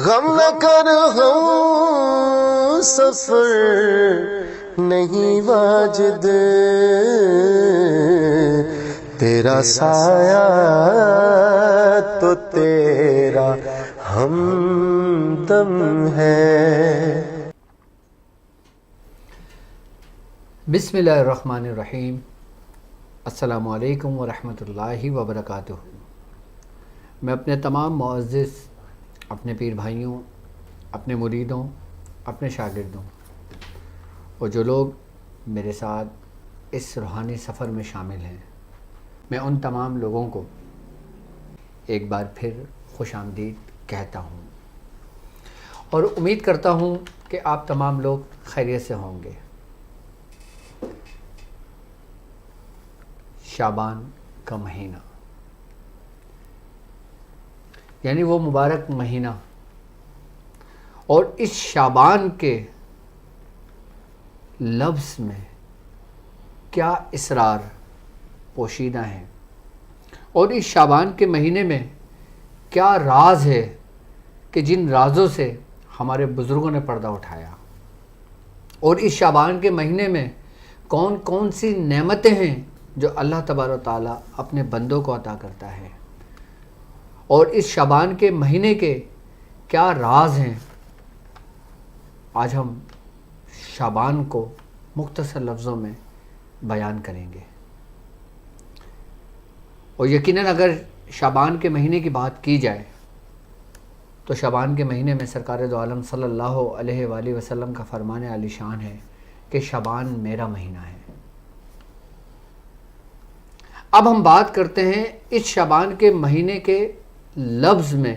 غم نہ کر ہم سفر نہیں واجد، تیرا سایہ تو تیرا ہمدم ہے۔ بسم اللہ الرحمن الرحیم۔ السلام علیکم ورحمۃ اللہ وبرکاتہ۔ میں اپنے تمام معزز اپنے پیر بھائیوں، اپنے مریدوں، اپنے شاگردوں اور جو لوگ میرے ساتھ اس روحانی سفر میں شامل ہیں، میں ان تمام لوگوں کو ایک بار پھر خوش آمدید کہتا ہوں اور امید کرتا ہوں کہ آپ تمام لوگ خیریت سے ہوں گے۔ شعبان کا مہینہ یعنی وہ مبارک مہینہ، اور اس شعبان کے لفظ میں کیا اسرار پوشیدہ ہیں، اور اس شعبان کے مہینے میں کیا راز ہے کہ جن رازوں سے ہمارے بزرگوں نے پردہ اٹھایا، اور اس شعبان کے مہینے میں کون کون سی نعمتیں ہیں جو اللہ تبارک و تعالیٰ اپنے بندوں کو عطا کرتا ہے، اور اس شعبان کے مہینے کے کیا راز ہیں، آج ہم شعبان کو مختصر لفظوں میں بیان کریں گے۔ اور یقیناً اگر شعبان کے مہینے کی بات کی جائے تو شعبان کے مہینے میں سرکار دو عالم صلی اللہ علیہ وآلہ وسلم کا فرمان عالی شان ہے کہ شعبان میرا مہینہ ہے۔ اب ہم بات کرتے ہیں اس شعبان کے مہینے کے لفظ میں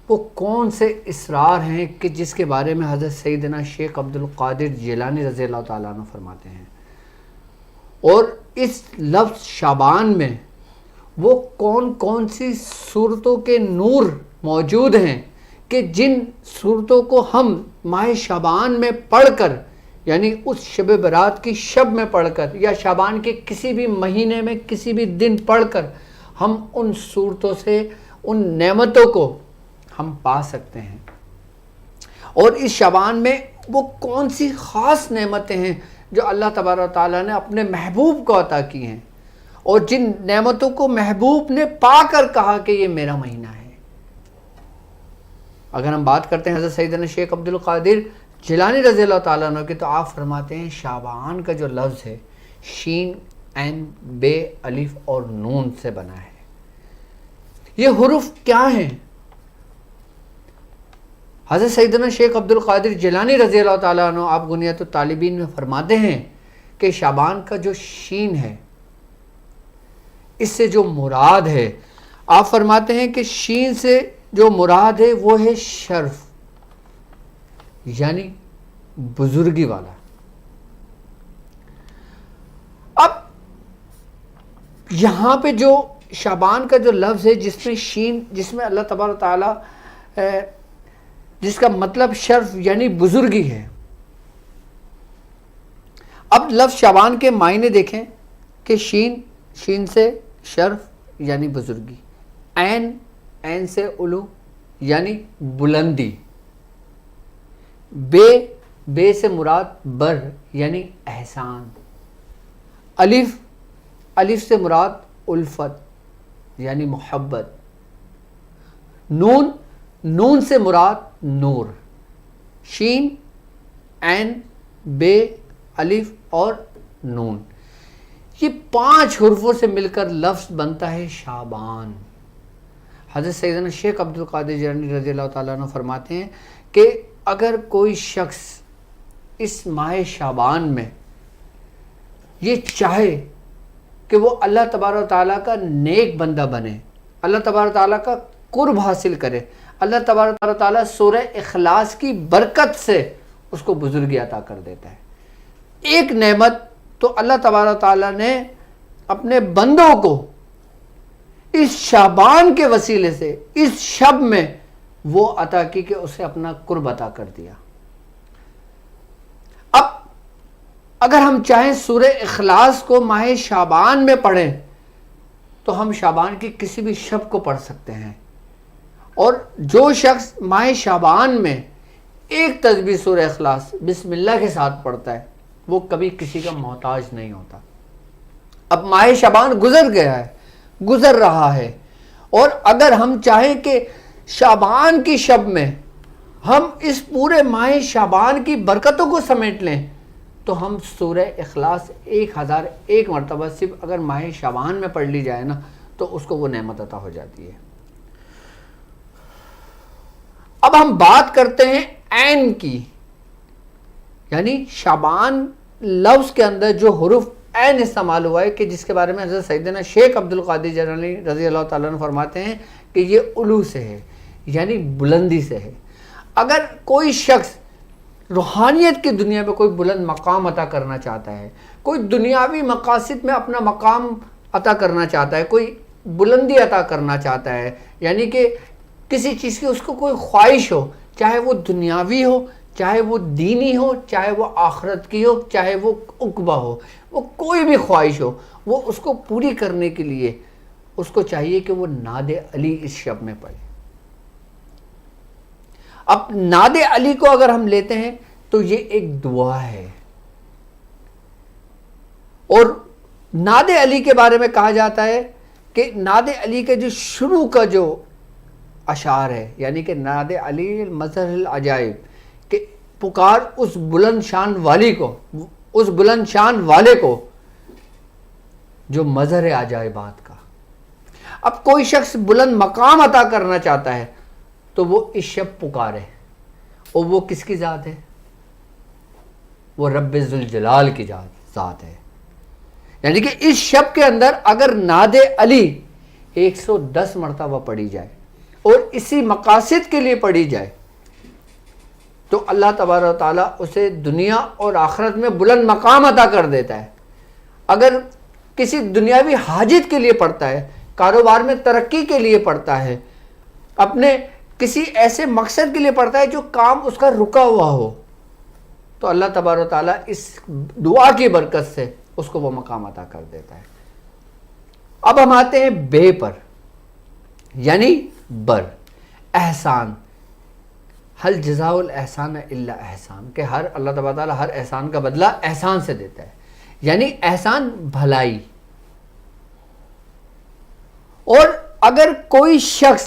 وہ کون سے اسرار ہیں کہ جس کے بارے میں حضرت سیدنا شیخ عبد القادر جیلانی رضی اللہ تعالیٰ عنہ فرماتے ہیں، اور اس لفظ شعبان میں وہ کون کون سی صورتوں کے نور موجود ہیں کہ جن صورتوں کو ہم ماہ شعبان میں پڑھ کر، یعنی اس شب برات کی شب میں پڑھ کر یا شعبان کے کسی بھی مہینے میں کسی بھی دن پڑھ کر ہم ان صورتوں سے ان نعمتوں کو ہم پا سکتے ہیں۔ اور اس شعبان میں وہ کون سی خاص نعمتیں ہیں جو اللہ تبارک و تعالیٰ نے اپنے محبوب کو عطا کی ہیں، اور جن نعمتوں کو محبوب نے پا کر کہا کہ یہ میرا مہینہ ہے۔ اگر ہم بات کرتے ہیں حضرت سیدنا شیخ عبد القادر جیلانی رضی اللہ تعالیٰ عنہ کی، تو آپ فرماتے ہیں شعبان کا جو لفظ ہے شین، عین، بے، الف اور نون سے بنا ہے۔ یہ حروف کیا ہیں؟ حضرت سیدنا شیخ عبد القادر جیلانی رضی اللہ تعالیٰ عنہ آپ غنیۃ الطالبین میں فرماتے ہیں کہ شعبان کا جو شین ہے، اس سے جو مراد ہے، آپ فرماتے ہیں کہ شین سے جو مراد ہے وہ ہے شرف، یعنی بزرگی والا۔ اب یہاں پہ جو شعبان کا جو لفظ ہے جس میں شین، جس میں اللہ تبارک تعالیٰ جس کا مطلب شرف یعنی بزرگی ہے، اب لفظ شعبان کے معنی دیکھیں کہ شین، شین سے شرف یعنی بزرگی، عین، عین سے علو یعنی بلندی، بے، بے سے مراد بر یعنی احسان، الف، الف سے مراد الفت یعنی محبت، نون، نون سے مراد نور، شین، عین، بے، الف اور نون، یہ 5 حروفوں سے مل کر لفظ بنتا ہے شعبان۔ حضرت سیدنا شیخ عبد القادر جیلانی رضی اللہ تعالیٰ عنہ فرماتے ہیں کہ اگر کوئی شخص اس ماہ شعبان میں یہ چاہے کہ وہ اللہ تبارک و تعالیٰ کا نیک بندہ بنے، اللہ تبارک و تعالیٰ کا قرب حاصل کرے، اللہ تبارک و تعالیٰ سورہ اخلاص کی برکت سے اس کو بزرگی عطا کر دیتا ہے۔ ایک نعمت تو اللہ تبارک و تعالیٰ نے اپنے بندوں کو اس شعبان کے وسیلے سے اس شب میں وہ عطا کی کہ اسے اپنا قرب عطا کر دیا۔ اب اگر ہم چاہیں سورہ اخلاص کو ماہ شعبان میں پڑھیں تو ہم شعبان کی کسی بھی شب کو پڑھ سکتے ہیں، اور جو شخص ماہ شعبان میں ایک تسبیح سورہ اخلاص بسم اللہ کے ساتھ پڑھتا ہے وہ کبھی کسی کا محتاج نہیں ہوتا۔ اب ماہ شعبان گزر گیا ہے، گزر رہا ہے، اور اگر ہم چاہیں کہ شعبان کی شب میں ہم اس پورے ماہ شعبان کی برکتوں کو سمیٹ لیں تو ہم سورہ اخلاص 1001 مرتبہ صرف اگر ماہ شعبان میں پڑھ لی جائے نا تو اس کو وہ نعمت عطا ہو جاتی ہے۔ اب ہم بات کرتے ہیں عین کی، یعنی شعبان لفظ کے اندر جو حروف عین استعمال ہوا ہے کہ جس کے بارے میں حضرت سیدنا شیخ عبد القادر جیلانی رضی اللہ تعالیٰ عنہ فرماتے ہیں کہ یہ علو سے ہے، یعنی بلندی سے ہے۔ اگر کوئی شخص روحانیت کی دنیا میں کوئی بلند مقام عطا کرنا چاہتا ہے، کوئی دنیاوی مقاصد میں اپنا مقام عطا کرنا چاہتا ہے، کوئی بلندی عطا کرنا چاہتا ہے، یعنی کہ کسی چیز کی اس کو کوئی خواہش ہو، چاہے وہ دنیاوی ہو، چاہے وہ دینی ہو، چاہے وہ آخرت کی ہو، چاہے وہ عقبہ ہو، وہ کوئی بھی خواہش ہو، وہ اس کو پوری کرنے کے لیے اس کو چاہیے کہ وہ نعت علی اس شب میں پڑھے۔ اب نعت علی کو اگر ہم لیتے ہیں تو یہ ایک دعا ہے، اور نعت علی کے بارے میں کہا جاتا ہے کہ نعت علی کے جو شروع کا جو اشعار ہے، یعنی کہ نعت علی مظہر العجائب، کہ پکار اس بلند شان والی کو، اس بلند شان والے کو جو مظہر عجائبات کا۔ اب کوئی شخص بلند مقام عطا کرنا چاہتا ہے تو وہ اس شب پکارے، اور وہ کس کی ذات ہے؟ وہ رب ذوالجلال کی ذات ہے۔ یعنی کہ اس شب کے اندر اگر نعت علی 110 مرتبہ پڑھی جائے اور اسی مقاصد کے لیے پڑھی جائے تو اللہ تبارک و تعالیٰ اسے دنیا اور آخرت میں بلند مقام عطا کر دیتا ہے۔ اگر کسی دنیاوی حاجت کے لیے پڑھتا ہے، کاروبار میں ترقی کے لیے پڑھتا ہے، اپنے کسی ایسے مقصد کے لیے پڑھتا ہے جو کام اس کا رکا ہوا ہو، تو اللہ تبارک و تعالیٰ اس دعا کی برکت سے اس کو وہ مقام عطا کر دیتا ہے۔ اب ہم آتے ہیں بے پر، یعنی بر، احسان، حل جزاء الاحسان الا احسان، کہ اللہ تبارک و تعالیٰ ہر احسان کا بدلہ احسان سے دیتا ہے، یعنی احسان بھلائی۔ اور اگر کوئی شخص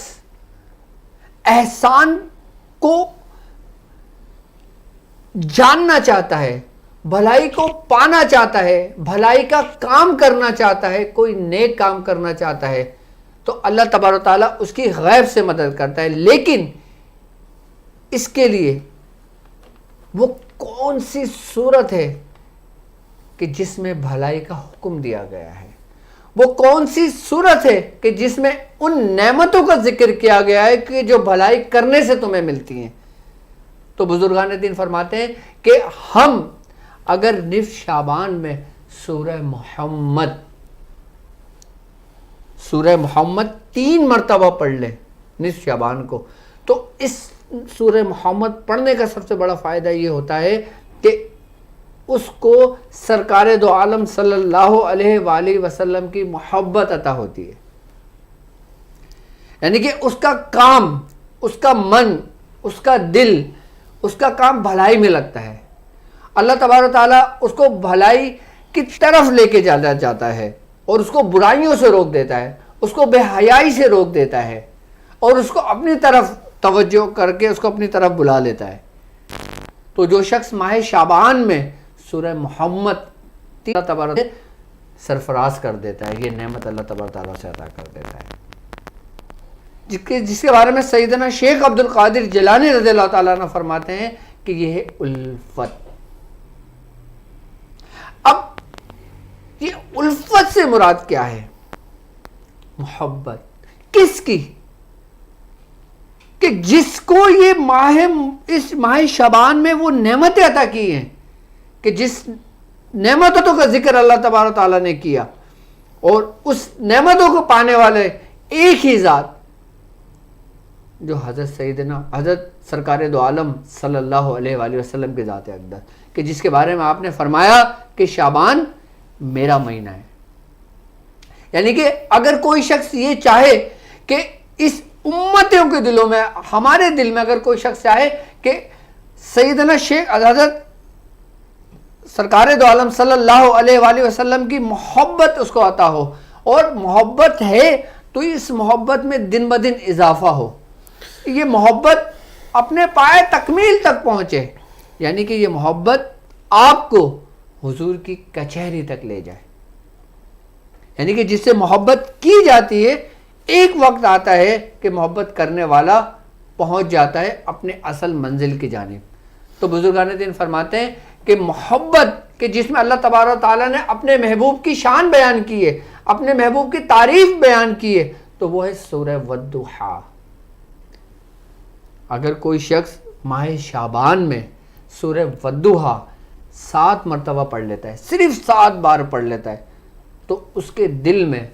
احسان کو جاننا چاہتا ہے، بھلائی کو پانا چاہتا ہے، بھلائی کا کام کرنا چاہتا ہے، کوئی نیک کام کرنا چاہتا ہے تو اللہ تبارک و تعالیٰ اس کی غیب سے مدد کرتا ہے، لیکن اس کے لیے وہ کون سی صورت ہے کہ جس میں بھلائی کا حکم دیا گیا ہے، وہ کون سی صورت ہے کہ جس میں ان نعمتوں کا ذکر کیا گیا ہے کہ جو بھلائی کرنے سے تمہیں ملتی ہیں۔ تو بزرگان دین فرماتے ہیں کہ ہم اگر نصف شعبان میں سورہ محمد 3 مرتبہ پڑھ لیں نصف شعبان کو، تو اس سورہ محمد پڑھنے کا سب سے بڑا فائدہ یہ ہوتا ہے کہ اس کو سرکار دو عالم صلی اللہ علیہ وآلہ وسلم کی محبت عطا ہوتی ہے، یعنی کہ اس کا کام، اس کا من، اس کا دل، اس کا کام بھلائی میں لگتا ہے۔ اللہ تبارک و تعالیٰ اس کو بھلائی کی طرف لے کے جانا چاہتا ہے اور اس کو برائیوں سے روک دیتا ہے، اس کو بے حیائی سے روک دیتا ہے، اور اس کو اپنی طرف توجہ کر کے اس کو اپنی طرف بلا لیتا ہے۔ تو جو شخص ماہ شعبان میں سورہ محمد اللہ تبارک سرفراز کر دیتا ہے، یہ نعمت اللہ تبارک تعالیٰ سے عطا کر دیتا ہے، جس کے بارے میں سیدنا شیخ عبد القادر جیلانی رضی اللہ تعالیٰ عنہ فرماتے ہیں کہ یہ ہے الفت۔ اب یہ الفت سے مراد کیا ہے؟ محبت کس کی؟ کہ جس کو یہ اس ماہ شعبان میں وہ نعمتیں عطا کی ہیں، کہ جس نعمتوں کا ذکر اللہ تبارک تعالیٰ نے کیا، اور اس نعمتوں کو پانے والے ایک ہی ذات جو حضرت سرکار دو عالم صلی اللہ علیہ وآلہ وسلم کے ذات اقدس، کہ جس کے بارے میں آپ نے فرمایا کہ شعبان میرا مہینہ ہے۔ یعنی کہ اگر کوئی شخص یہ چاہے کہ اس امتوں کے دلوں میں, ہمارے دل میں اگر کوئی شخص چاہے کہ سیدنا شیخ حضرت سرکار دو عالم صلی اللہ علیہ وآلہ وسلم کی محبت اس کو عطا ہو, اور محبت ہے تو اس محبت میں دن بدن اضافہ ہو, یہ محبت اپنے پائے تکمیل تک پہنچے, یعنی کہ یہ محبت آپ کو حضور کی کچہری تک لے جائے. یعنی کہ جس سے محبت کی جاتی ہے ایک وقت آتا ہے کہ محبت کرنے والا پہنچ جاتا ہے اپنے اصل منزل کی جانب. تو بزرگان دین فرماتے ہیں کہ محبت کہ جس میں اللہ تبارک و تعالیٰ نے اپنے محبوب کی شان بیان کی ہے, اپنے محبوب کی تعریف بیان کی ہے, تو وہ ہے سورہ والضحیٰ. اگر کوئی شخص ماہ شعبان میں سورہ والضحیٰ 7 مرتبہ پڑھ لیتا ہے, صرف 7 بار پڑھ لیتا ہے, تو اس کے دل میں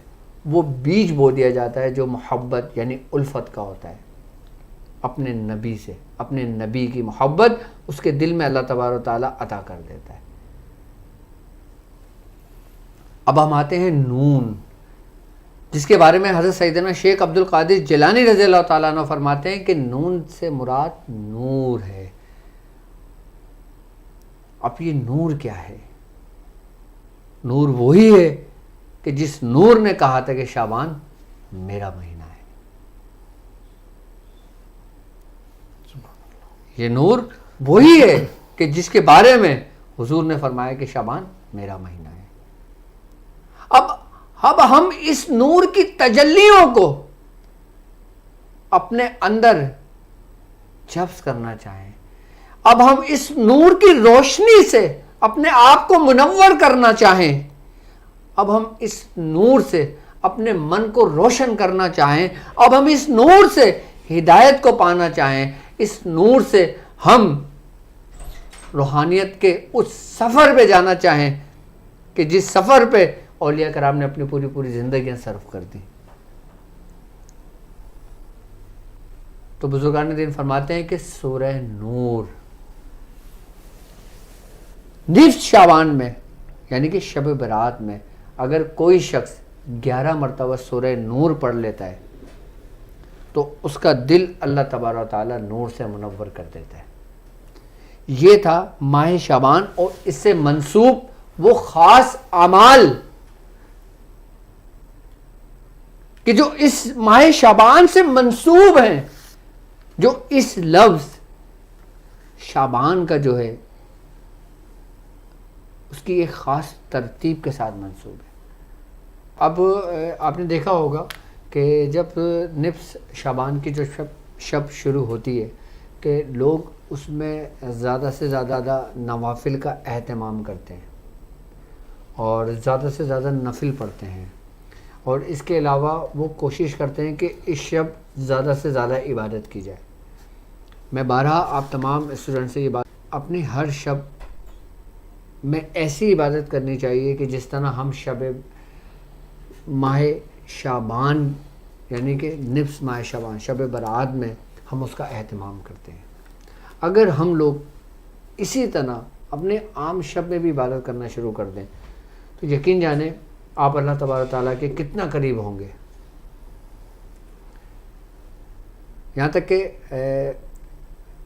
وہ بیج بو دیا جاتا ہے جو محبت یعنی الفت کا ہوتا ہے اپنے نبی سے. اپنے نبی کی محبت اس کے دل میں اللہ تبارک و تعالیٰ عطا کر دیتا ہے. اب ہم آتے ہیں نون, جس کے بارے میں حضرت سیدنا شیخ عبد القادر جیلانی رضی اللہ تعالیٰ عنہ فرماتے ہیں کہ نون سے مراد نور ہے. اب یہ نور کیا ہے؟ نور وہی ہے کہ جس نور نے کہا تھا کہ شعبان میرا مہینہ ہے. یہ نور وہی ہے کہ جس کے بارے میں حضور نے فرمایا کہ شعبان میرا مہینہ ہے. اب ہم اس نور کی تجلیوں کو اپنے اندر جذب کرنا چاہیں, اب ہم اس نور کی روشنی سے اپنے آپ کو منور کرنا چاہیں, اب ہم اس نور سے اپنے من کو روشن کرنا چاہیں, اب ہم اس نور سے ہدایت کو پانا چاہیں, اس نور سے ہم روحانیت کے اس سفر پہ جانا چاہیں کہ جس سفر پہ اولیاء کرام نے اپنی پوری زندگیاں صرف کر دی. تو بزرگان دین فرماتے ہیں کہ سورہ نور نصف شعبان میں یعنی کہ شب برات میں اگر کوئی شخص 11 مرتبہ سورہ نور پڑھ لیتا ہے تو اس کا دل اللہ تبارک و تعالیٰ نور سے منور کر دیتا ہے. یہ تھا ماہ شعبان اور اس سے منسوب وہ خاص اعمال کہ جو اس ماہ شعبان سے منسوب ہیں, جو اس لفظ شعبان کا جو ہے اس کی ایک خاص ترتیب کے ساتھ منسوب ہے. اب آپ نے دیکھا ہوگا کہ جب نصف شعبان کی جو شب شروع ہوتی ہے کہ لوگ اس میں زیادہ سے زیادہ نوافل کا اہتمام کرتے ہیں اور زیادہ سے زیادہ نفل پڑھتے ہیں, اور اس کے علاوہ وہ کوشش کرتے ہیں کہ اس شب زیادہ سے زیادہ عبادت کی جائے. میں بارہا آپ تمام اسٹوڈنٹ سے یہ بات, اپنی ہر شب میں ایسی عبادت کرنی چاہیے کہ جس طرح ہم شب ماہ شعبان یعنی کہ نصف ماہ شعبان شب برات میں ہم اس کا اہتمام کرتے ہیں. اگر ہم لوگ اسی طرح اپنے عام شب میں بھی عبادت کرنا شروع کر دیں تو یقین جانیں آپ اللہ تبارک تعالیٰ کے کتنا قریب ہوں گے. یہاں تک کہ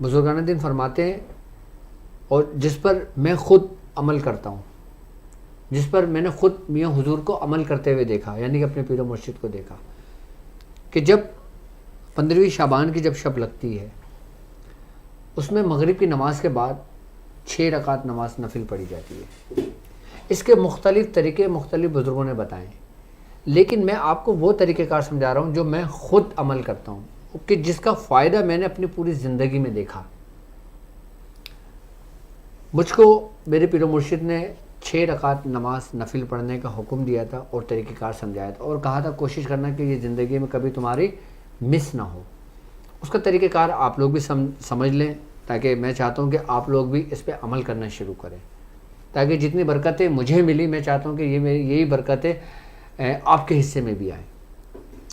بزرگان دین فرماتے ہیں, اور جس پر میں خود عمل کرتا ہوں, جس پر میں نے خود میاں حضور کو عمل کرتے ہوئے دیکھا, یعنی کہ اپنے پیر و مرشد کو دیکھا, کہ جب 15ویں شعبان کی جب شب لگتی ہے اس میں مغرب کی نماز کے بعد 6 رکعت نماز نفل پڑھی جاتی ہے. اس کے مختلف طریقے مختلف بزرگوں نے بتائے, لیکن میں آپ کو وہ طریقہ کار سمجھا رہا ہوں جو میں خود عمل کرتا ہوں کہ جس کا فائدہ میں نے اپنی پوری زندگی میں دیکھا. مجھ کو میرے پیر و مرشد نے 6 رکعت نماز نفل پڑھنے کا حکم دیا تھا اور طریقہ کار سمجھایا تھا, اور کہا تھا کوشش کرنا کہ یہ زندگی میں کبھی تمہاری مس نہ ہو. اس کا طریقہ کار آپ لوگ بھی سمجھ لیں, تاکہ میں چاہتا ہوں کہ آپ لوگ بھی اس پہ عمل کرنا شروع کریں, تاکہ جتنی برکتیں مجھے ملی میں چاہتا ہوں کہ یہی برکتیں آپ کے حصے میں بھی آئیں.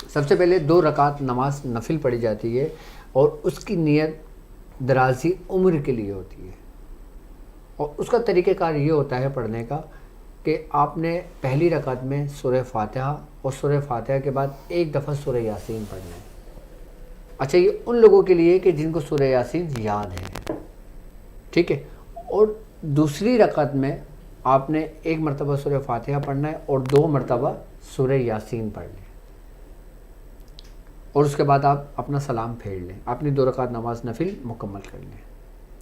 سب سے پہلے 2 رکعت نماز نفل پڑھی جاتی ہے, اور اس کی نیت درازی عمر کے لیے ہوتی ہے, اور اس کا طریقہ کار یہ ہوتا ہے پڑھنے کا کہ آپ نے پہلی رکعت میں سورہ فاتحہ اور سورہ فاتحہ کے بعد 1 دفعہ سورہ یاسین پڑھنا ہے. اچھا یہ ان لوگوں کے لیے کہ جن کو سورہ یاسین یاد ہے، ٹھیک ہے. اور دوسری رکعت میں آپ نے ایک مرتبہ سورہ فاتحہ پڑھنا ہے اور 2 مرتبہ سورہ یاسین پڑھ لیں، اور اس کے بعد آپ اپنا سلام پھیر لیں، اپنی 2 رکعت نماز نفل مکمل کر لیں،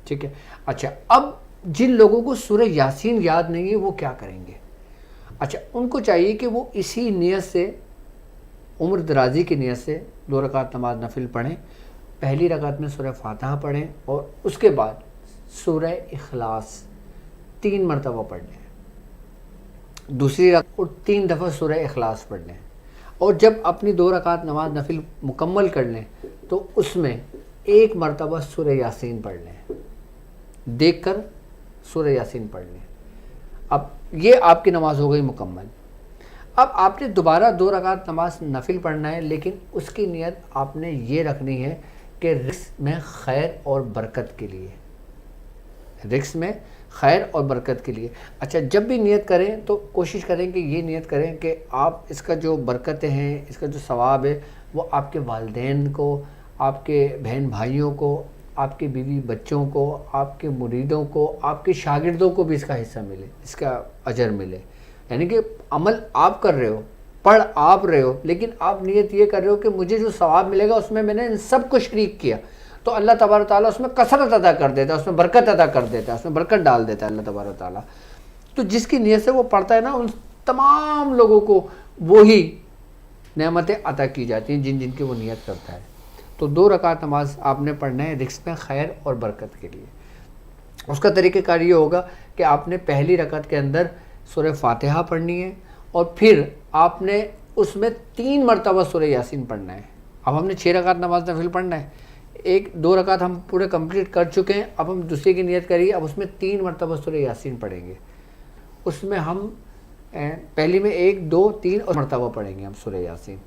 ٹھیک ہے. اچھا اب جن لوگوں کو سورہ یاسین یاد نہیں ہے وہ کیا کریں گے؟ اچھا ان کو چاہیے کہ وہ اسی نیت سے، عمر درازی کی نیت سے 2 رکعت نماز نفل پڑھیں. پہلی رکعت میں سورہ فاتحہ پڑھیں اور اس کے بعد سورہ اخلاص 3 مرتبہ پڑھ لیں، دوسری رکعت اور 3 دفعہ سورہ اخلاص پڑھ لیں. اور جب اپنی 2 رکعت نماز نفل مکمل کر لیں تو اس میں 1 مرتبہ سورہ یاسین پڑھ لیں، دیکھ کر سورہ یاسین پڑھ لیں. اب یہ آپ کی نماز ہو گئی مکمل. اب آپ نے دوبارہ 2 رکعت نماز نفل پڑھنا ہے، لیکن اس کی نیت آپ نے یہ رکھنی ہے کہ رزق میں خیر اور برکت کے لیے، رزق میں خیر اور برکت کے لیے. اچھا جب بھی نیت کریں تو کوشش کریں کہ یہ نیت کریں کہ آپ اس کا جو برکتیں ہیں، اس کا جو ثواب ہے وہ آپ کے والدین کو، آپ کے بہن بھائیوں کو، آپ کے بیوی بچوں کو، آپ کے مریدوں کو، آپ کے شاگردوں کو بھی اس کا حصہ ملے، اس کا اجر ملے. یعنی کہ عمل آپ کر رہے ہو، پڑھ آپ رہے ہو، لیکن آپ نیت یہ کر رہے ہو کہ مجھے جو ثواب ملے گا اس میں نے ان سب کو شریک کیا، تو اللہ تبارک تعالیٰ اس میں کثرت عطا کر دیتا ہے، اس میں برکت عطا کر دیتا ہے، اس میں برکت ڈال دیتا ہے اللہ تبارک تعالیٰ. تو جس کی نیت سے وہ پڑھتا ہے نا، ان تمام لوگوں کو وہی نعمتیں عطا کی جاتی ہیں جن کی وہ نیت کرتا ہے. تو 2 رکعت نماز آپ نے پڑھنا ہے رزق میں خیر اور برکت کے لیے. اس کا طریقہ کار یہ ہوگا کہ آپ نے پہلی رکعت کے اندر سورہ فاتحہ پڑھنی ہے اور پھر آپ نے اس میں 3 مرتبہ سورہ یاسین پڑھنا ہے. اب ہم نے 6 رکعت نماز نفل پڑھنا ہے، 2 رکعت ہم پورے کمپلیٹ کر چکے ہیں، اب ہم دوسرے کی نیت کریے. اب اس میں 3 مرتبہ سورہ یاسین پڑھیں گے. اس میں ہم پہلی میں 1 2 3 اور مرتبہ پڑھیں گے ہم سورہ یاسین،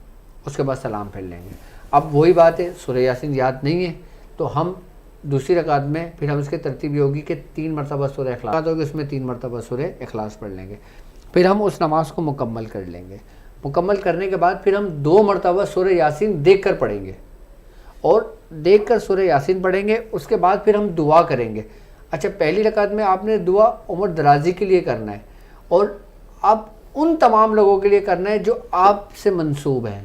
اس کے بعد سلام پھیر لیں گے. اب وہی بات ہے، سورہ یاسین یاد نہیں ہے تو ہم دوسری رکعت میں پھر ہم اس کی ترتیب یہ ہوگی کہ 3 مرتبہ سورہ اخلاص ہوگی، اس میں 3 مرتبہ سورہ اخلاص پڑھ لیں گے. پھر ہم اس نماز کو مکمل کر لیں گے. مکمل کرنے کے بعد پھر ہم 2 مرتبہ سورہ یاسین دیکھ کر پڑھیں گے، اور دیکھ کر سورہ یاسین پڑھیں گے. اس کے بعد پھر ہم دعا کریں گے. اچھا پہلی رکعت میں آپ نے دعا عمر درازی کے لیے کرنا ہے، اور اب ان تمام لوگوں کے لیے کرنا ہے جو آپ سے منسوب ہیں.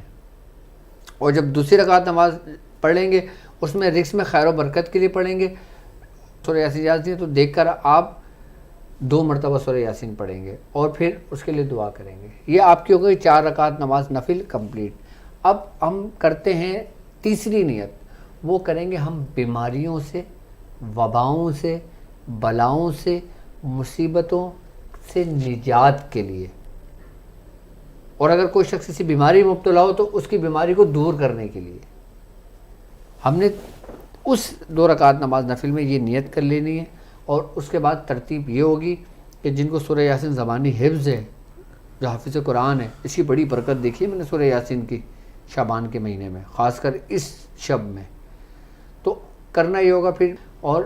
اور جب دوسری رکعت نماز پڑھ لیں گے اس میں رزق میں خیر و برکت کے لیے پڑھیں گے سورہ یاسین یاد ہے تو دیکھ کر آپ 2 مرتبہ سورہ یاسین پڑھیں گے اور پھر اس کے لیے دعا کریں گے. یہ آپ کی ہو گئی 4 رکعت نماز نفل کمپلیٹ. اب ہم کرتے ہیں تیسری نیت، وہ کریں گے ہم بیماریوں سے، وباؤں سے، بلاؤں سے، مصیبتوں سے نجات کے لیے. اور اگر کوئی شخص کسی بیماری میں مبتلا ہو تو اس کی بیماری کو دور کرنے کے لیے ہم نے اس 2 رکعت نماز نفل میں یہ نیت کر لینی ہے. اور اس کے بعد ترتیب یہ ہوگی کہ جن کو سورہ یاسین زبانی حفظ ہے، جو حافظ قرآن ہے، اس کی بڑی برکت دیکھی ہے میں نے سورہ یاسین کی شعبان کے مہینے میں، خاص کر اس شب میں. تو کرنا یہ ہوگا پھر. اور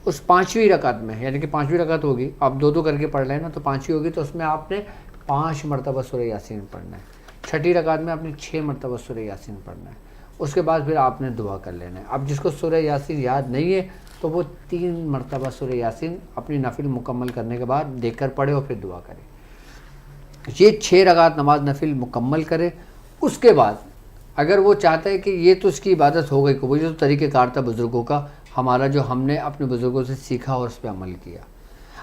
اس 5ویں رکعت میں، یعنی کہ 5ویں رکعت ہوگی، آپ 2 کر کے پڑھ لیں نا، تو 5ویں ہوگی تو اس میں آپ نے 5 مرتبہ سورہ یاسین پڑھنا ہے. 6ٹھی رکعت میں آپ نے 6 مرتبہ سورہ یاسین پڑھنا ہے. اس کے بعد پھر آپ نے دعا کر لینا ہے. اب جس کو سورہ یاسین یاد نہیں ہے تو وہ 3 مرتبہ سورہ یاسین اپنی نفل مکمل کرنے کے بعد دیکھ کر پڑھے اور پھر دعا کرے. یہ 6 رکعت نماز نفل مکمل کرے. اس کے بعد اگر وہ چاہتا ہے کہ یہ تو اس کی عبادت ہو گئی، وہ جو طریقہ کار تھا بزرگوں کا ہمارا، جو ہم نے اپنے بزرگوں سے سیکھا اور اس پہ عمل کیا،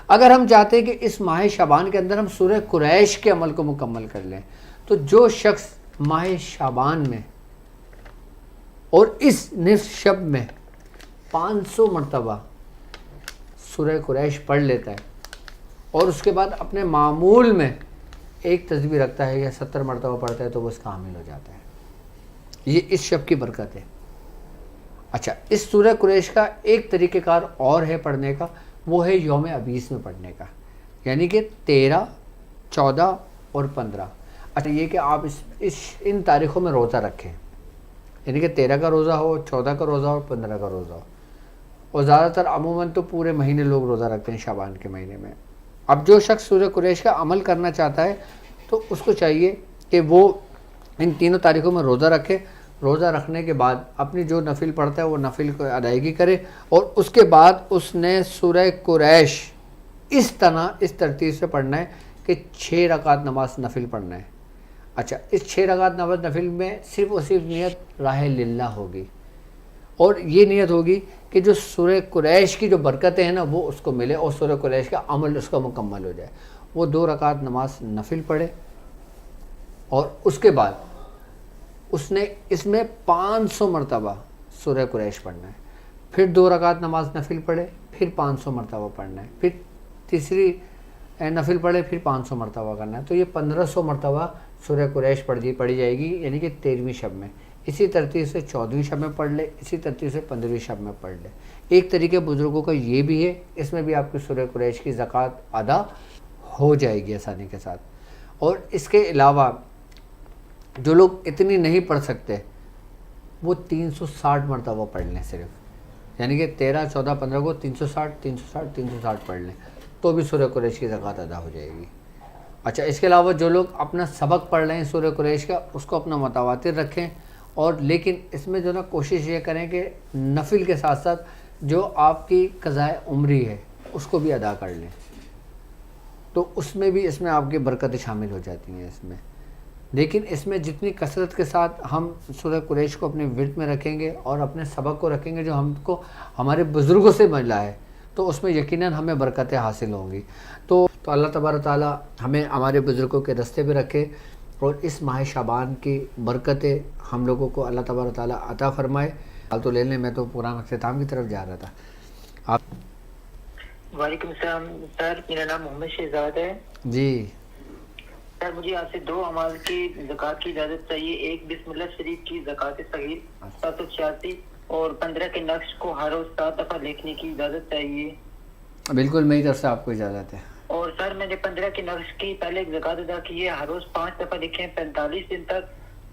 اگر ہم چاہتے ہیں کہ اس ماہ شعبان کے اندر ہم سورہ قریش کے عمل کو مکمل کر لیں، تو جو شخص ماہ شعبان میں اور اس نصف شب میں 500 مرتبہ سورہ قریش پڑھ لیتا ہے اور اس کے بعد اپنے معمول میں ایک تسبیح رکھتا ہے یا 70 مرتبہ پڑھتا ہے تو وہ اس کا حامل ہو جاتا ہے. یہ اس شب کی برکت ہے. اچھا اس سورہ قریش کا ایک طریقہ کار اور ہے پڑھنے کا، وہ ہے یوم ابیس میں پڑھنے کا، یعنی کہ 13 14 اور 15. اچھا یہ کہ آپ ان تاریخوں میں روزہ رکھیں، یعنی کہ 13 کا روزہ ہو، 14 کا روزہ ہو، 15 کا روزہ ہو. اور زیادہ تر عموماً تو پورے مہینے لوگ روزہ رکھتے ہیں شعبان کے مہینے میں. اب جو شخص سورہ قریش کا عمل کرنا چاہتا ہے تو اس کو چاہیے کہ وہ ان تینوں تاریخوں میں روزہ رکھے. روزہ رکھنے کے بعد اپنی جو نفل پڑھتا ہے وہ نفل کو ادائیگی کرے، اور اس کے بعد اس نے سورہ قریش اس ترتیب سے پڑھنا ہے کہ 6 رکعت نماز نفل پڑھنا ہے۔ اچھا، اس 6 رکعت نماز نفل میں صرف اور صرف نیت راہ للہ ہوگی، اور یہ نیت ہوگی کہ جو سورہ قریش کی جو برکتیں ہیں نا وہ اس کو ملے، اور سورہ قریش کا عمل اس کا مکمل ہو جائے۔ وہ 2 رکعت نماز نفل پڑھے، اور اس کے بعد اس نے اس میں 500 مرتبہ سورہ قریش پڑھنا ہے، پھر 2 رکعت نماز نفل پڑھے، پھر 500 مرتبہ پڑھنا ہے، پھر تیسری نفل پڑھے، پھر 500 مرتبہ کرنا ہے۔ تو یہ 1500 مرتبہ سورہ قریش پڑھی جائے گی، یعنی کہ 13ویں شب میں۔ اسی ترتیب سے 14ویں شب میں پڑھ لے، اسی ترتیب سے 15ویں شب میں پڑھ لے۔ ایک طریقے بزرگوں کا یہ بھی ہے، اس میں بھی آپ کی سورہ قریش کی زکوٰۃ ادا ہو جائے گی آسانی کے ساتھ۔ اور اس کے علاوہ جو لوگ اتنی نہیں پڑھ سکتے وہ 360 مرتبہ پڑھ لیں صرف، یعنی کہ 13، 14، 15 کو 360 پڑھ لیں تو بھی سورہ قریش کی زکوٰۃ ادا ہو جائے گی۔ اچھا، اس کے علاوہ جو لوگ اپنا سبق پڑھ رہے ہیں سورہ قریش کا اس کو اپنا متواتر رکھیں، اور لیکن اس میں جو نا کوشش یہ کریں کہ نفل کے ساتھ ساتھ جو آپ کی قضاء عمری ہے اس کو بھی ادا کر لیں، تو اس میں آپ کی برکتیں شامل ہو جاتی ہیں اس میں۔ لیکن اس میں جتنی کثرت کے ساتھ ہم سورہ قریش کو اپنے ورد میں رکھیں گے اور اپنے سبق کو رکھیں گے جو ہم کو ہمارے بزرگوں سے ملا ہے، تو اس میں یقیناً ہمیں برکتیں حاصل ہوں گی۔ تو اللہ تبارک تعالیٰ ہمیں ہمارے بزرگوں کے راستے پہ رکھے، اور اس ماہ شعبان کی برکتیں ہم لوگوں کو اللہ تبارک تعالیٰ عطا فرمائے۔ تو لے لیں، میں تو قرآن اختتام کی طرف جا رہا تھا۔ آپ وعلیکم السلام سر، میرا نام محمد شہزاد ہے۔ جی سر مجھے آپ سے 2 اعمال کی زکوٰۃ کی اجازت چاہیے۔ ایک بسم اللہ شریف کی زکوٰۃ صغیر 786 اور 15 کے نقش کو ہر روز 7 دفعہ لکھنے کی اجازت چاہیے۔ بالکل میری طرف سے آپ کو اجازت ہے۔ اور سر میں نے 15 کے نقش کی پہلے ایک زکوٰۃ ادا کی ہے، ہر روز 5 دفعہ لکھیں 45 دن تک۔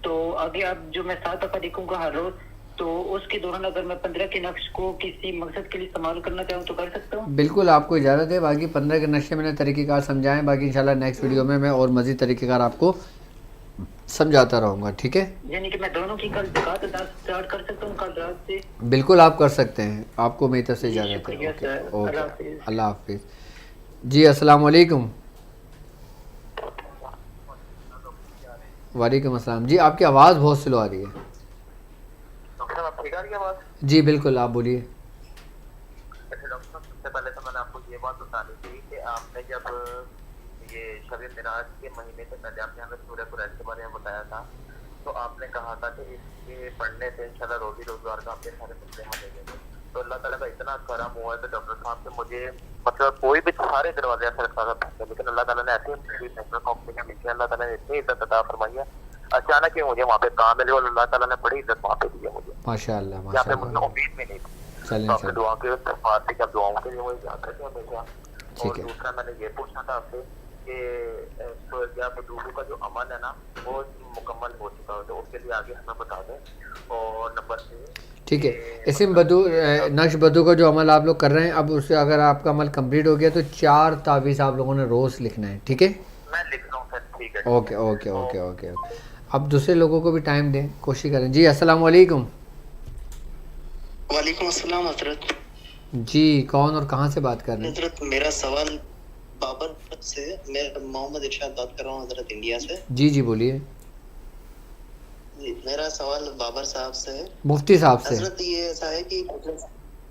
تو آگے اب جو میں 7 دفعہ لکھوں گا ہر روز، تو اس کے دوران اگر میں 15 کے نقش کو کسی مقصد کے لیے استعمال کرنا چاہوں تو کر سکتا ہوں؟ بالکل آپ کو اجازت ہے۔ باقی 15 کے نقشے میں نے طریقہ کار سمجھائیں، باقی انشاءاللہ نیکسٹ ویڈیو میں اور مزید طریقہ کار آپ کو سمجھاتا رہوں گا، ٹھیک ہے؟ یعنی کہ میں دونوں کی کل زکوٰۃ ادا اسٹارٹ کر سکتا ہوں کل رات سے؟ بالکل آپ کر سکتے ہیں، آپ کو میری طرف سے اجازت ہے۔ شکریہ سر، اوکے، اللہ حافظ۔ اللہ حافظ۔ جی السلام علیکم۔ وعلیکم السلام۔ جی آپ کی آواز بہت سلو آ رہی ہے۔ ڈاکٹر صاحب آپ ٹھیک آ رہی ہے آواز؟ جی بالکل، آپ بولیے۔ اچھا ڈاکٹر صاحب، سب سے پہلے تو میں نے آپ کو یہ بات بتانی تھی کہ آپ نے جب یہ شب معراج کے مہینے سے پہلے آپ نے ہمیں سورہ قریش کے بارے میں بتایا تھا، تو آپ نے کہا تھا کہ اس کے پڑھنے سے انشاءاللہ روزی روزگار کا اپنے سارے مسئلے حل ہو جائیں گے۔ تو اللہ تعالیٰ کا اتنا کرم ہوا ہے تو ڈاکٹر صاحب سے مجھے مطلب کوئی بھی سارے دروازے ایسے رکھا تھا، لیکن اللہ تعالیٰ نے ایسی نیشنل کمپنی میں اللہ تعالیٰ نے اتنی عزت عطا فرمائی ہے، اچانک ہی مجھے وہاں پہ کام ملے اور اللہ تعالیٰ نے بڑی عزت وہاں پہ دی ہے مجھے، ماشاء اللہ جہاں ماشاء پہ مجھے اللہ۔ امید بھی نہیں تھی۔ چلیں تو آپ نے چلیں، دعا کے بات سے جب دعاؤں کے لیے مجھے یاد رکھے ہمیشہ۔ اور ٹھیک ہے۔ دوسرا میں نے یہ پوچھنا تھا آپ سے کہ کیا بدوگو کا جو عمل ہے نا وہ مکمل ہو چکا ہے، تو اس کے لیے آگے ہمیں بتا دیں۔ اور نمبر 3، ٹھیک ہے، اسم بدو نقش بدو کا جو عمل آپ لوگ کر رہے ہیں، اب اس سے اگر آپ کا عمل کمپلیٹ ہو گیا تو 4 تعویذ آپ لوگوں نے روز لکھنا ہے، ٹھیک ہے؟ میں لکھ رہا ہوں سر، ٹھیک ہے۔ Okay okay okay okay. اب دوسرے لوگوں کو بھی ٹائم دیں، کوشش کریں۔ جی السلام علیکم۔ وعلیکم السلام حضرت۔ جی کون اور کہاں سے بات کر رہے ہیں؟ حضرت میرا سوال بابر سے، میں محمد ارشاد بات کر رہا ہوں حضرت، انڈیا سے۔ جی جی بولیے۔ جی میرا سوال بابر صاحب سے ہے۔ مفتی صاحب سے؟ حضرت یہ ایسا ہے کہ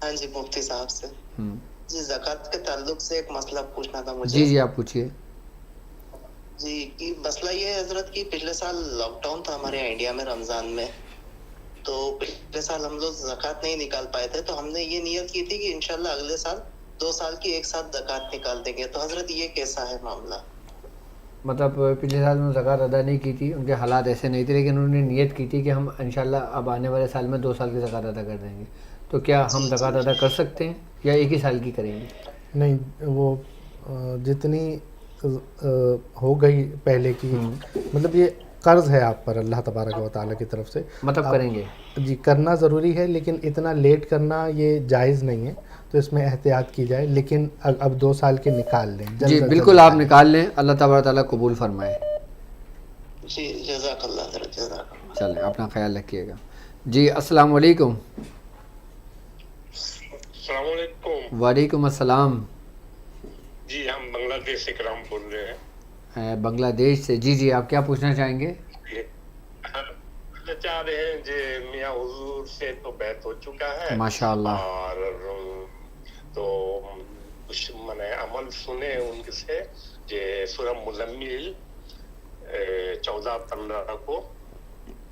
ہاں جی مفتی صاحب سے جی، زکوٰۃ کے تعلق سے ایک مسئلہ پوچھنا تھا مجھے۔ جی جی آپ پوچھیے۔ جی کہ مسئلہ یہ ہے حضرت کہ پچھلے سال لاک ڈاؤن تھا ہمارے یہاں انڈیا میں رمضان میں، تو پچھلے سال ہم لوگ زکوٰۃ نہیں نکال پائے تھے، تو ہم نے یہ نیت کی تھی کہ انشاءاللہ اگلے سال 2 سال کی ایک ساتھ زکوٰۃ نکال دیں گے۔ تو حضرت یہ کیسا ہے معاملہ؟ مطلب پچھلے سال انہوں نے زکوٰۃ ادا نہیں کی تھی، ان کے حالات ایسے نہیں تھے، لیکن انہوں نے نیت کی تھی کہ ہم انشاءاللہ اب آنے والے سال میں 2 سال کی زکوٰۃ ادا کر دیں گے۔ تو کیا ہم زکوٰۃ ادا کر سکتے ہیں یا ایک ہی سال کی کریں گے؟ نہیں، وہ جتنی ہو گئی پہلے کی، مطلب یہ قرض ہے آپ پر اللہ تبارک و تعالیٰ کی طرف سے، مطلب کریں گے؟ جی کرنا ضروری ہے، لیکن اتنا لیٹ کرنا یہ جائز نہیں ہے، تو اس میں احتیاط کی جائے، لیکن اب 2 سال کے نکال لیں۔ جی بالکل آپ نکال لیں، اللہ تبارک تعالیٰ قبول فرمائے۔ جی جزاک اللہ حضرت، جزاک اللہ۔ چلیں اپنا خیال رکھیے گا۔ جی السلام علیکم. السلام علیکم. وعلیکم السلام. جی ہم بنگلہ دیش سے کرام بول رہے ہیں. بنگلہ دیش سے. جی جی آپ کیا پوچھنا چاہیں گے؟ ہم چاہ رہے ہیں جی میاں حضور سے تو بیعت ہو چکا ہے ماشاء اللہ. اور تو کچھ میں عمل سنے ان سے کہ سورہ مزمل 14-15 کو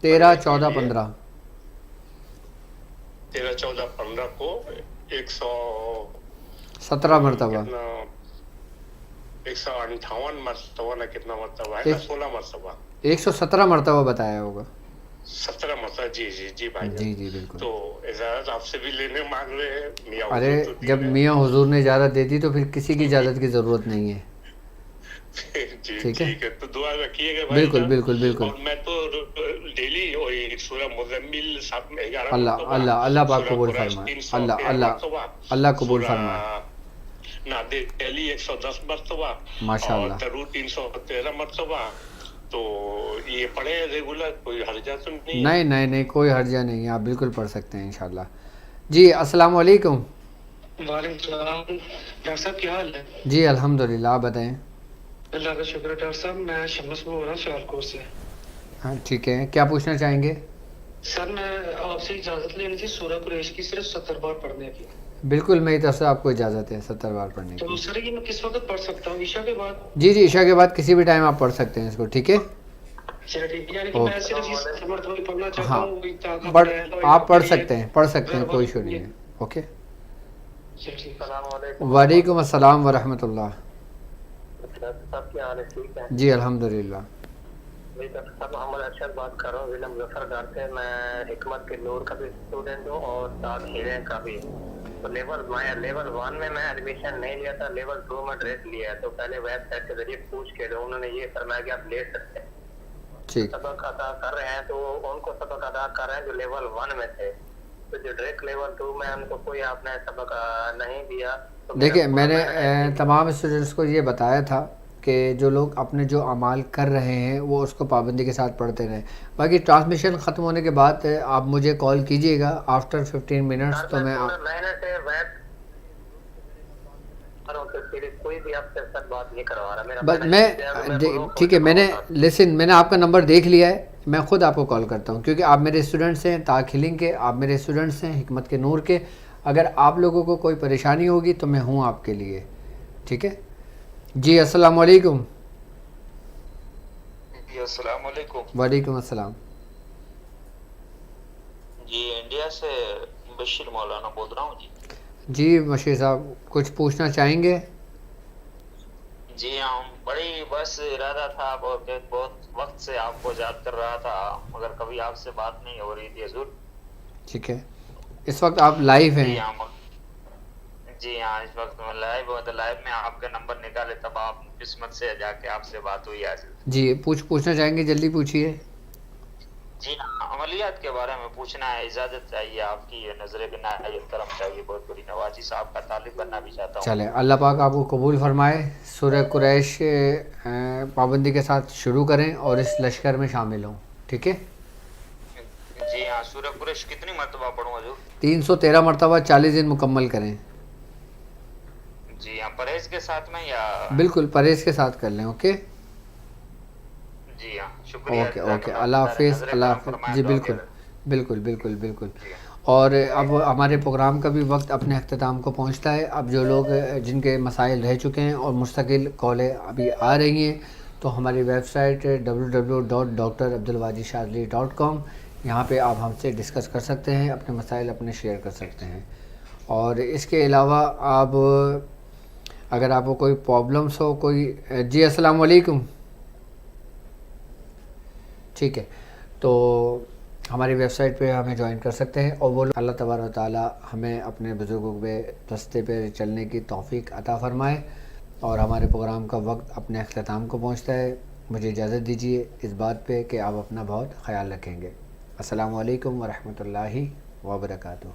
13-14-15 13-14-15 کو 17 مرتبہ 158 مرتبہ نہ کتنا مرتبہ ہے نا 16 مرتبہ 117 مرتبہ بتایا ہوگا. 17 مرتبہ. جی جی جی بھائی جی جی بالکل. تو اجازت آپ سے بھی لینے مانگ رہے ہیں. میاں ارے حضور تو جب میاں حضور نے اجازت دے دی تو پھر کسی کی اجازت کی ضرورت نہیں ہے. جی ٹھیک ہے تو دعا رکھیے گا بھائی بالکل جان. بالکل بالکل. اور میں تو ڈیلی وہی سورہ مزمل 11 اللہ مرتبہ, اللہ اللہ پاک سورہ قبول قریش فرمائے. 313 اللہ مرتبہ, اللہ قبول سورہ فرمائے. نادر علی 110 مرتبہ ماشاء اور اللہ. درود 313 مرتبہ. تو یہ پڑھے ریگولر, کوئی حرجہ تو نہیں ہے؟ نہیں نہیں نہیں کوئی حرجہ نہیں ہے, آپ بالکل پڑھ سکتے ہیں انشاءاللہ. جی السلام علیکم. وعلیکم السلام. ڈاکٹر صاحب کیا حال ہے؟ جی الحمدللہ, آپ بتائیں. اللہ کا شکر ہے. ڈاکٹر صاحب میں شمس بول رہا ہوں سیالکوٹ سے. ہاں ٹھیک ہے, کیا پوچھنا چاہیں گے؟ سر میں آپ سے اجازت لینی تھی سورہ قریش کی صرف 70 بار پڑھنے کی. بالکل میری طرف سے آپ کو اجازت ہے 70 بار پڑھنے تو کی. سر یہ میں کس وقت پڑھ سکتا ہوں؟ عشاء کے بعد؟ جی جی عشاء کے بعد کسی بھی ٹائم آپ پڑھ سکتے ہیں اس کو. ٹھیک ہے چلیے ٹھیک ہے. یعنی کہ میں صرف اس مرتبہ پڑھنا چاہتا ہاں ہوں. وہی طاقت پڑھ ہے تو آپ پڑھ سکتے ہیں کوئی ایشو نہیں ہے. اوکے. چلیے ٹھیک. السلام علیکم. وعلیکم السلام ورحمۃ اللہ. ڈاکٹر صاحب کیا حال ہے؟ ٹھیک ہے جی الحمدللہ. جی ڈاکٹر صاحب محمد ارشد بات کر رہا ہوں ضلع مظفر نگر سے. میں حکمت کے نور کا بھی اسٹوڈنٹ ہوں اور ساتھ ہیرے کا بھی. تو لیول 1 میں ایڈمیشن نہیں لیا تھا, لیول 2 میں ڈائریکٹ لیا ہے. تو پہلے ویب سائٹ کے ذریعے پوچھ کے انہوں نے یہ فرمایا کہ آپ لے سکتے ہیں. ٹھیک. سبق ادا کر رہے ہیں تو ان کو سبق ادا کر رہے ہیں جو لیول 1 میں تھے. تو جو ڈائریکٹ لیول 2 میں ان کو کوئی آپ نے سبق نہیں دیا. دیکھیں میں نے تمام اسٹوڈنٹس کو یہ بتایا تھا کہ جو لوگ اپنے جو اعمال کر رہے ہیں وہ اس کو پابندی کے ساتھ پڑھتے رہیں. باقی ٹرانسمیشن ختم ہونے کے بعد آپ مجھے کال کیجئے گا آفٹر 15 منٹس. تو میں کوئی بھی آپ سے ساتھ بات نہیں کروا رہا. بس میں ٹھیک ہے, میں نے آپ کا نمبر دیکھ لیا ہے. میں خود آپ کو کال کرتا ہوں کیونکہ آپ میرے اسٹوڈنٹس ہیں تاک ہیلنگ کے, آپ میرے اسٹوڈنٹس ہیں حکمت کے نور کے. اگر آپ لوگوں کو کوئی پریشانی ہوگی تو میں ہوں آپ کے لیے. ٹھیک ہے. جی السلام علیکم. جی السلام علیکم. وعلیکم السلام. جی انڈیا سے بشیر مولانا بول رہا ہوں. جی بشیر صاحب کچھ پوچھنا چاہیں گے؟ جی ہاں, بڑی بس ارادہ تھا, بہت وقت سے آپ کو یاد کر رہا تھا مگر کبھی آپ سے بات نہیں ہو رہی تھی حضور. ٹھیک ہے, اس وقت آپ لائیو ہیں؟ جی ہاں اس وقت میں لائیو ہوں. تو لائیو میں آپ کا نمبر نکالے تب آپ قسمت سے جا کے آپ سے بات ہوئی آج. جی پوچھنا چاہیں گے, جلدی پوچھیے. جی ہاں عملیات کے بارے میں پوچھنا ہے, اجازت چاہیے آپ کی, نظر عنایت کرم چاہیے, بہت بڑی نوازی صاحب کا تعلق کرنا بھی چاہتا ہوں. چلے اللہ پاک آپ کو قبول فرمائے. سورہ قریش پابندی کے ساتھ شروع کریں اور اس لشکر میں شامل ہوں. ٹھیک ہے. جی ہاں سورہ قریش کتنی مرتبہ پڑھوں حضور؟ 313 مرتبہ 40 دن مکمل کریں. جی ہاں پرہیز کے ساتھ میں یا؟ بالکل پرہیز کے ساتھ کر لیں. اوکے جی ہاں شکریہ. اوکے اللہ حافظ. اللہ حافظ. جی بالکل بالکل بالکل بالکل. اور اب ہمارے پروگرام کا بھی وقت اپنے اختتام کو پہنچتا ہے. اب جو لوگ جن کے مسائل رہ چکے ہیں اور مستقل کالیں ابھی آ رہی ہیں تو ہماری ویب سائٹ www.drabdulwajidshadli.com, یہاں پہ آپ ہم سے ڈسکس کر سکتے ہیں, اپنے مسائل اپنے شیئر کر سکتے ہیں. اور اس کے علاوہ آپ اگر آپ کو کوئی پرابلمس ہو کوئی. جی السلام علیکم. ٹھیک ہے, تو ہماری ویب سائٹ پہ ہمیں جوائن کر سکتے ہیں. اور وہ اللہ تبارک و تعالی ہمیں اپنے بزرگوں کے راستے پہ چلنے کی توفیق عطا فرمائے. اور ہمارے پروگرام کا وقت اپنے اختتام کو پہنچتا ہے. مجھے اجازت دیجیے اس بات پہ کہ آپ اپنا بہت خیال رکھیں گے. السلام علیکم ورحمۃ اللہ وبرکاتہ.